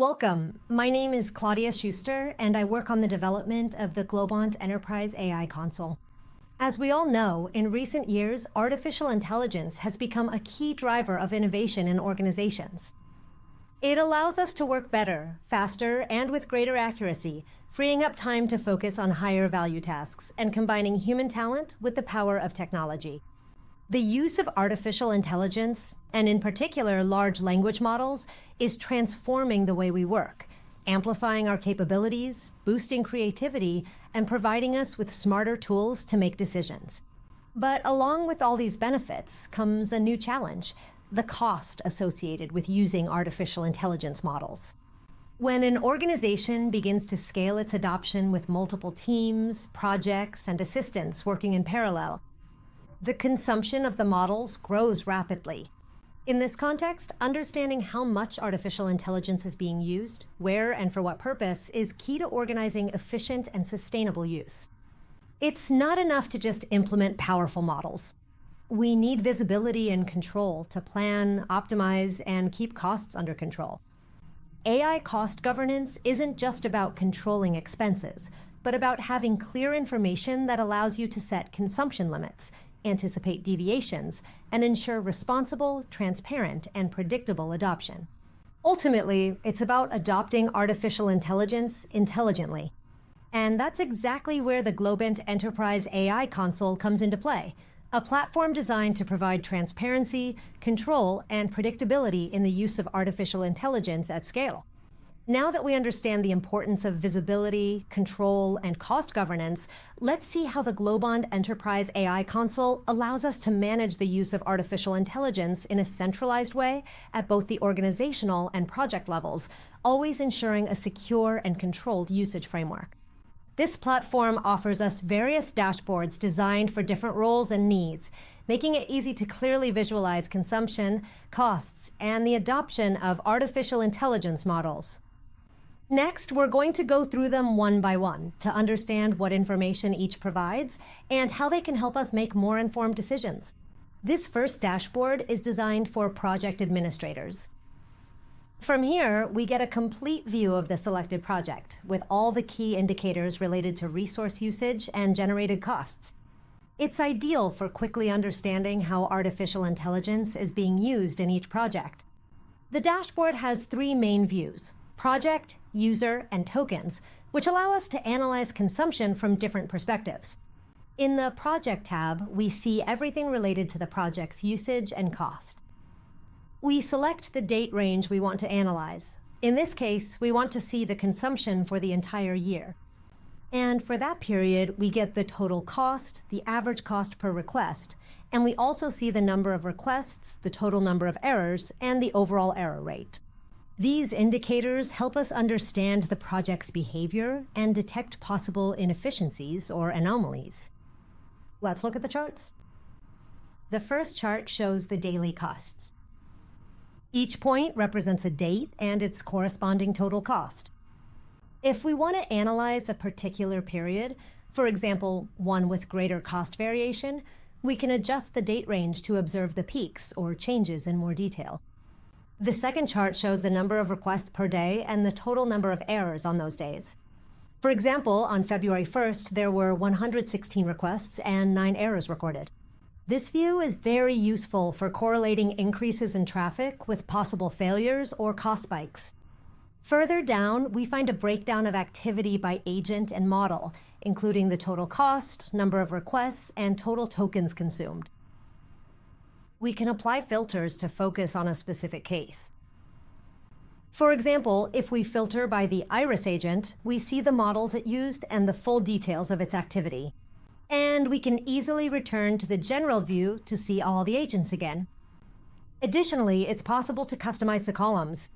Welcome. My name is Claudia Shuster, and I work on the development of the Globant Enterprise AI Console. As we all know, in recent years, artificial intelligence has become a key driver of innovation in organizations. It allows us to work better, faster, and with greater accuracy, freeing up time to focus on higher value tasks and combining human talent with the power of technology. The use of artificial intelligence, and in particular large language models, is transforming the way we work, amplifying our capabilities, boosting creativity, and providing us with smarter tools to make decisions. But along with all these benefits comes a new challenge: the cost associated with using artificial intelligence models. When an organization begins to scale its adoption with multiple teams, projects, and assistants working in parallel, the consumption of the models grows rapidly. In this context, understanding how much artificial intelligence is being used, where and for what purpose, is key to organizing efficient and sustainable use. It's not enough to just implement powerful models. We need visibility and control to plan, optimize, and keep costs under control. AI cost governance isn't just about controlling expenses, but about having clear information that allows you to set consumption limits, anticipate deviations, and ensure responsible, transparent, and predictable adoption. Ultimately, it's about adopting artificial intelligence intelligently. And that's exactly where the Globant Enterprise AI Console comes into play, a platform designed to provide transparency, control, and predictability in the use of artificial intelligence at scale. Now that we understand the importance of visibility, control, and cost governance, let's see how the Globant Enterprise AI Console allows us to manage the use of artificial intelligence in a centralized way at both the organizational and project levels, always ensuring a secure and controlled usage framework. This platform offers us various dashboards designed for different roles and needs, making it easy to clearly visualize consumption, costs, and the adoption of artificial intelligence models. Next, we're going to go through them one by one to understand what information each provides and how they can help us make more informed decisions. This first dashboard is designed for project administrators. From here, we get a complete view of the selected project with all the key indicators related to resource usage and generated costs. It's ideal for quickly understanding how artificial intelligence is being used in each project. The dashboard has three main views: project, user, and tokens, which allow us to analyze consumption from different perspectives. In the Project tab, we see everything related to the project's usage and cost. We select the date range we want to analyze. In this case, we want to see the consumption for the entire year. And for that period, we get the total cost, the average cost per request, and we also see the number of requests, the total number of errors, and the overall error rate. These indicators help us understand the project's behavior and detect possible inefficiencies or anomalies. Let's look at the charts. The first chart shows the daily costs. Each point represents a date and its corresponding total cost. If we want to analyze a particular period, for example, one with greater cost variation, we can adjust the date range to observe the peaks or changes in more detail. The second chart shows the number of requests per day and the total number of errors on those days. For example, on February 1st, there were 116 requests and 9 errors recorded. This view is very useful for correlating increases in traffic with possible failures or cost spikes. Further down, we find a breakdown of activity by agent and model, including the total cost, number of requests, and total tokens consumed. We can apply filters to focus on a specific case. For example, if we filter by the iris agent, we see the models it used and the full details of its activity. And we can easily return to the general view to see all the agents again. Additionally, it's possible to customize the columns.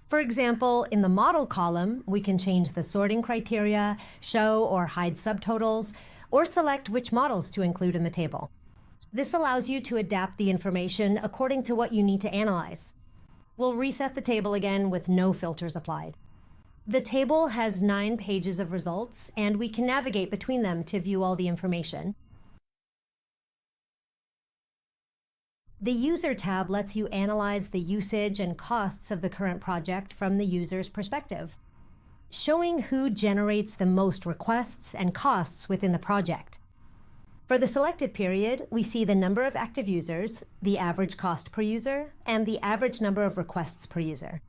For example, in the model column, we can change the sorting criteria, show or hide subtotals, or select which models to include in the table. This allows you to adapt the information according to what you need to analyze. We'll reset the table again with no filters applied. The table has 9 pages of results, and we can navigate between them to view all the information. The User tab lets you analyze the usage and costs of the current project from the user's perspective, showing who generates the most requests and costs within the project. For the selected period, we see the number of active users, the average cost per user, and the average number of requests per user.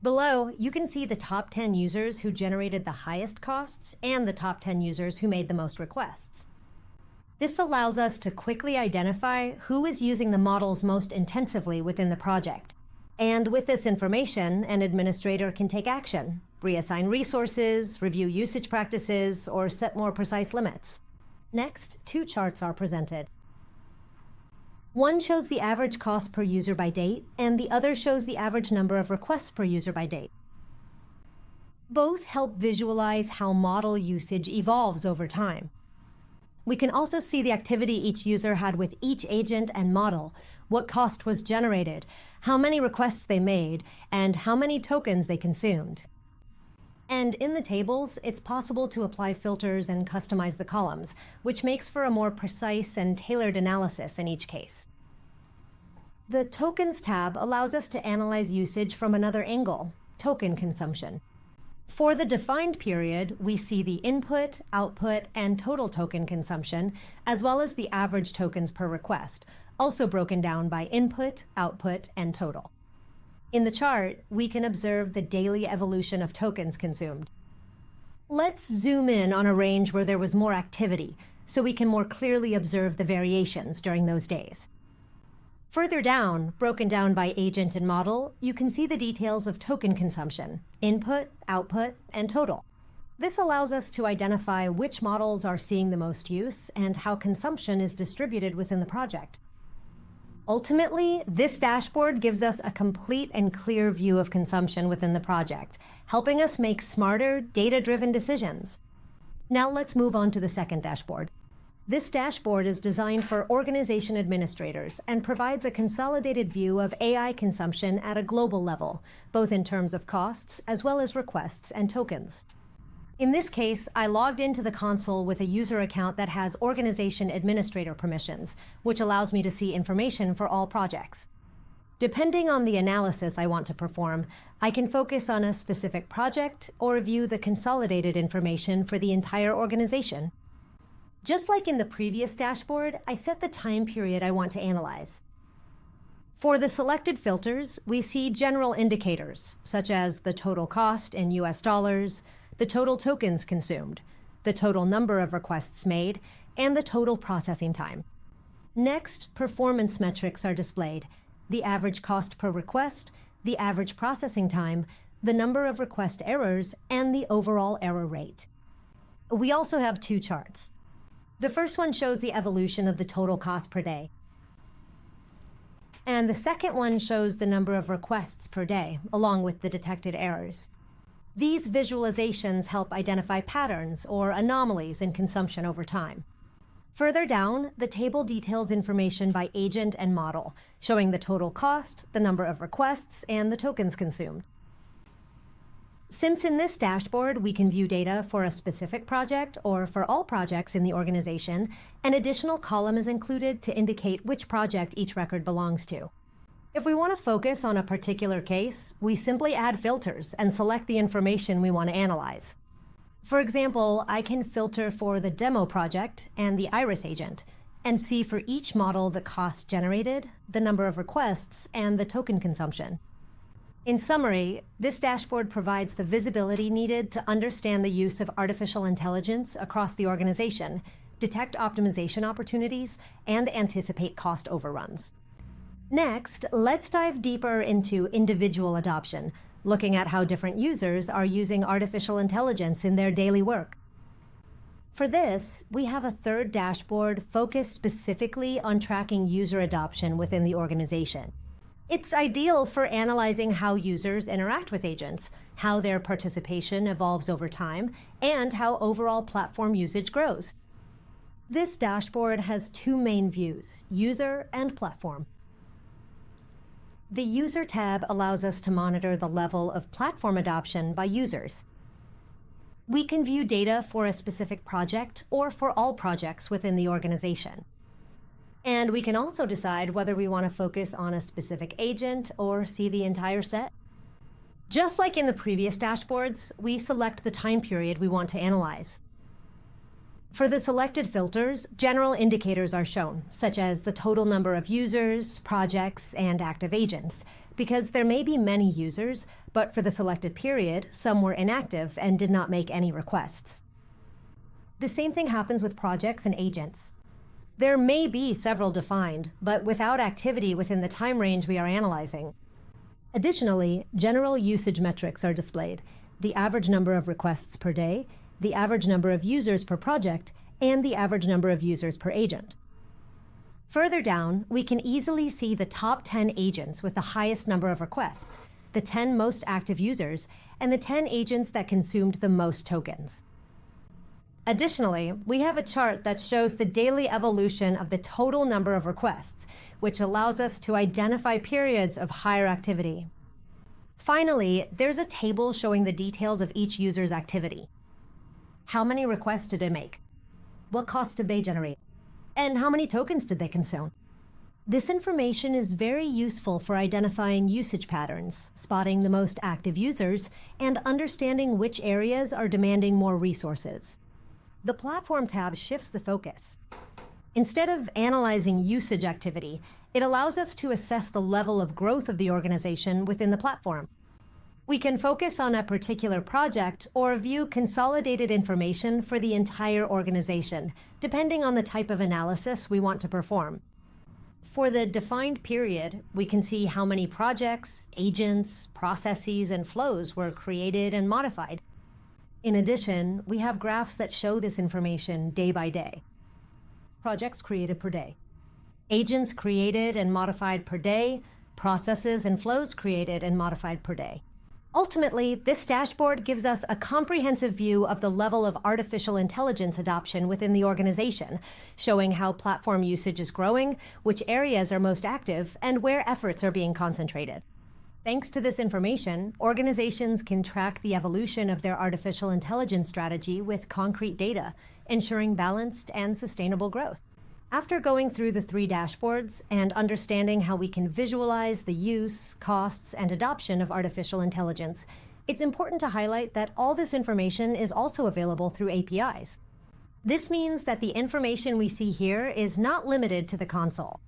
Below, you can see the top 10 users who generated the highest costs and the top 10 users who made the most requests. This allows us to quickly identify who is using the models most intensively within the project. And with this information, an administrator can take action, reassign resources, review usage practices, or set more precise limits. Next, two charts are presented. One shows the average cost per user by date, and the other shows the average number of requests per user by date. Both help visualize how model usage evolves over time. We can also see the activity each user had with each agent and model, what cost was generated, how many requests they made, and how many tokens they consumed. And in the tables, it's possible to apply filters and customize the columns, which makes for a more precise and tailored analysis in each case. The Tokens tab allows us to analyze usage from another angle, token consumption. For the defined period, we see the input, output, and total token consumption, as well as the average tokens per request, also broken down by input, output, and total. In the chart, we can observe the daily evolution of tokens consumed. Let's zoom in on a range where there was more activity, so we can more clearly observe the variations during those days. Further down, broken down by agent and model, you can see the details of token consumption, input, output, and total. This allows us to identify which models are seeing the most use and how consumption is distributed within the project. Ultimately, this dashboard gives us a complete and clear view of consumption within the project, helping us make smarter, data-driven decisions. Now let's move on to the second dashboard. This dashboard is designed for organization administrators and provides a consolidated view of AI consumption at a global level, both in terms of costs as well as requests and tokens. In this case, I logged into the console with a user account that has organization administrator permissions, which allows me to see information for all projects. Depending on the analysis I want to perform, I can focus on a specific project or view the consolidated information for the entire organization. Just like in the previous dashboard, I set the time period I want to analyze. For the selected filters, we see general indicators, such as the total cost in US dollars, the total tokens consumed, the total number of requests made, and the total processing time. Next, performance metrics are displayed: the average cost per request, the average processing time, the number of request errors, and the overall error rate. We also have two charts. The first one shows the evolution of the total cost per day. And the second one shows the number of requests per day, along with the detected errors. These visualizations help identify patterns or anomalies in consumption over time. Further down, the table details information by agent and model, showing the total cost, the number of requests, and the tokens consumed. Since in this dashboard we can view data for a specific project or for all projects in the organization, an additional column is included to indicate which project each record belongs to. If we want to focus on a particular case, we simply add filters and select the information we want to analyze. For example, I can filter for the demo project and the iris agent and see for each model the cost generated, the number of requests, and the token consumption. In summary, this dashboard provides the visibility needed to understand the use of artificial intelligence across the organization, detect optimization opportunities, and anticipate cost overruns. Next, let's dive deeper into individual adoption, looking at how different users are using artificial intelligence in their daily work. For this, we have a third dashboard focused specifically on tracking user adoption within the organization. It's ideal for analyzing how users interact with agents, how their participation evolves over time, and how overall platform usage grows. This dashboard has two main views, user and platform. The User tab allows us to monitor the level of platform adoption by users. We can view data for a specific project or for all projects within the organization. And we can also decide whether we want to focus on a specific agent or see the entire set. Just like in the previous dashboards, we select the time period we want to analyze. For the selected filters, general indicators are shown, such as the total number of users, projects, and active agents, because there may be many users, but for the selected period, some were inactive and did not make any requests. The same thing happens with projects and agents. There may be several defined, but without activity within the time range we are analyzing. Additionally, general usage metrics are displayed: the average number of requests per day, the average number of users per project, and the average number of users per agent. Further down, we can easily see the top 10 agents with the highest number of requests, the 10 most active users, and the 10 agents that consumed the most tokens. Additionally, we have a chart that shows the daily evolution of the total number of requests, which allows us to identify periods of higher activity. Finally, there's a table showing the details of each user's activity. How many requests did they make? What cost did they generate? And how many tokens did they consume? This information is very useful for identifying usage patterns, spotting the most active users, and understanding which areas are demanding more resources. The Platform tab shifts the focus. Instead of analyzing usage activity, it allows us to assess the level of growth of the organization within the platform. We can focus on a particular project or view consolidated information for the entire organization, depending on the type of analysis we want to perform. For the defined period, we can see how many projects, agents, processes, and flows were created and modified. In addition, we have graphs that show this information day by day. Projects created per day, agents created and modified per day, processes and flows created and modified per day. Ultimately, this dashboard gives us a comprehensive view of the level of artificial intelligence adoption within the organization, showing how platform usage is growing, which areas are most active, and where efforts are being concentrated. Thanks to this information, organizations can track the evolution of their artificial intelligence strategy with concrete data, ensuring balanced and sustainable growth. After going through the 3 dashboards and understanding how we can visualize the use, costs, and adoption of artificial intelligence, it's important to highlight that all this information is also available through APIs. This means that the information we see here is not limited to the console.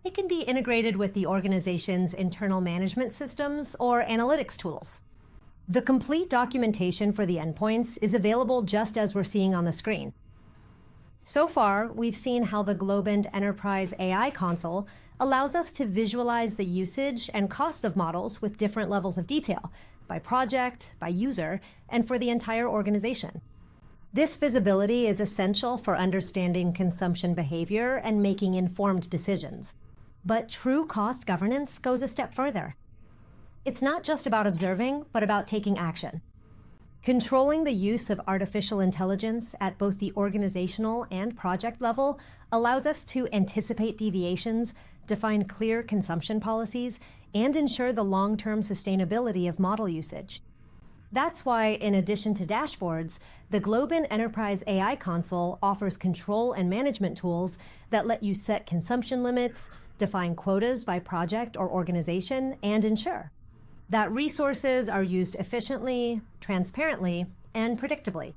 It can be integrated with the organization's internal management systems or analytics tools. The complete documentation for the endpoints is available just as we're seeing on the screen. So far, we've seen how the Globant Enterprise AI console allows us to visualize the usage and costs of models with different levels of detail, by project, by user, and for the entire organization. This visibility is essential for understanding consumption behavior and making informed decisions. But true cost governance goes a step further. It's not just about observing, but about taking action. Controlling the use of artificial intelligence at both the organizational and project level allows us to anticipate deviations, define clear consumption policies, and ensure the long-term sustainability of model usage. That's why, in addition to dashboards, the Globant Enterprise AI console offers control and management tools that let you set consumption limits, define quotas by project or organization, and ensure that resources are used efficiently, transparently, and predictably.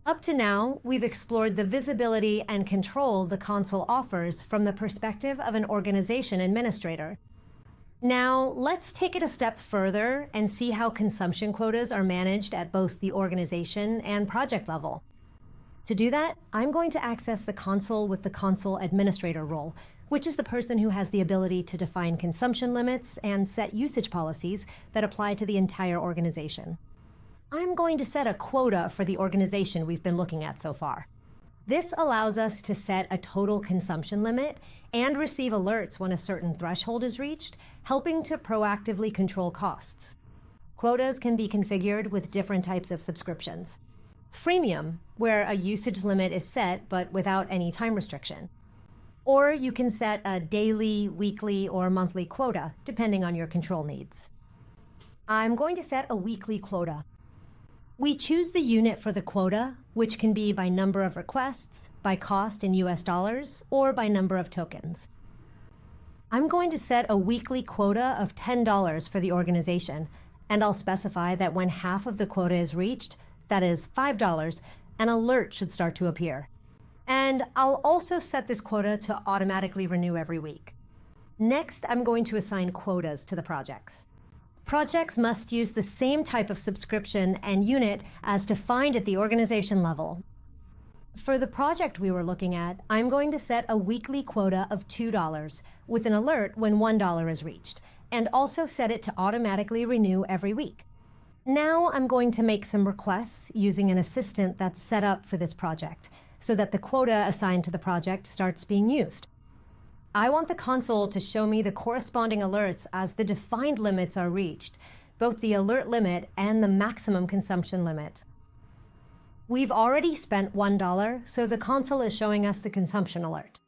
Up to now, we've explored the visibility and control the console offers from the perspective of an organization administrator. Now, let's take it a step further and see how consumption quotas are managed at both the organization and project level. To do that, I'm going to access the console with the console administrator role, which is the person who has the ability to define consumption limits and set usage policies that apply to the entire organization. I'm going to set a quota for the organization we've been looking at so far. This allows us to set a total consumption limit and receive alerts when a certain threshold is reached, helping to proactively control costs. Quotas can be configured with different types of subscriptions. Freemium, where a usage limit is set but without any time restriction. Or you can set a daily, weekly, or monthly quota, depending on your control needs. I'm going to set a weekly quota. We choose the unit for the quota, which can be by number of requests, by cost in US dollars, or by number of tokens. I'm going to set a weekly quota of $10 for the organization, and I'll specify that when half of the quota is reached, that is $5, an alert should start to appear. And I'll also set this quota to automatically renew every week. Next, I'm going to assign quotas to the projects. Projects must use the same type of subscription and unit as defined at the organization level. For the project we were looking at, I'm going to set a weekly quota of $2 with an alert when $1 is reached, and also set it to automatically renew every week. Now I'm going to make some requests using an assistant that's set up for this project, so that the quota assigned to the project starts being used. I want the console to show me the corresponding alerts as the defined limits are reached, both the alert limit and the maximum consumption limit. We've already spent $1, so the console is showing us the consumption alert.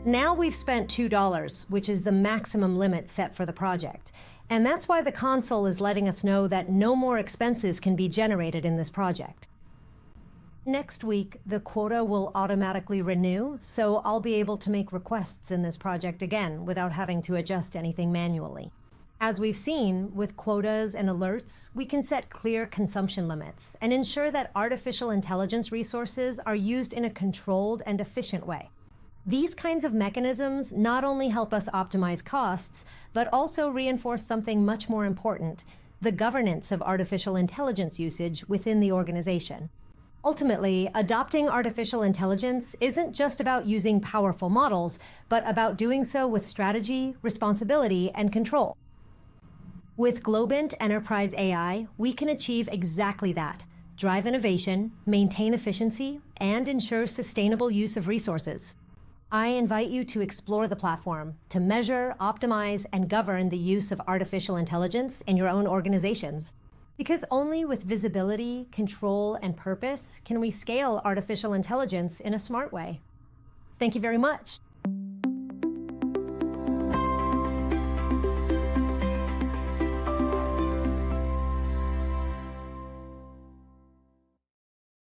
Now we've spent $2, which is the maximum limit set for the project. And that's why the console is letting us know that no more expenses can be generated in this project. Next week, the quota will automatically renew, so I'll be able to make requests in this project again without having to adjust anything manually. As we've seen, with quotas and alerts, we can set clear consumption limits and ensure that artificial intelligence resources are used in a controlled and efficient way. These kinds of mechanisms not only help us optimize costs, but also reinforce something much more important, the governance of artificial intelligence usage within the organization. Ultimately, adopting artificial intelligence isn't just about using powerful models, but about doing so with strategy, responsibility, and control. With Globant Enterprise AI, we can achieve exactly that: drive innovation, maintain efficiency, and ensure sustainable use of resources. I invite you to explore the platform to measure, optimize, and govern the use of artificial intelligence in your own organizations. Because only with visibility, control, and purpose can we scale artificial intelligence in a smart way. Thank you very much.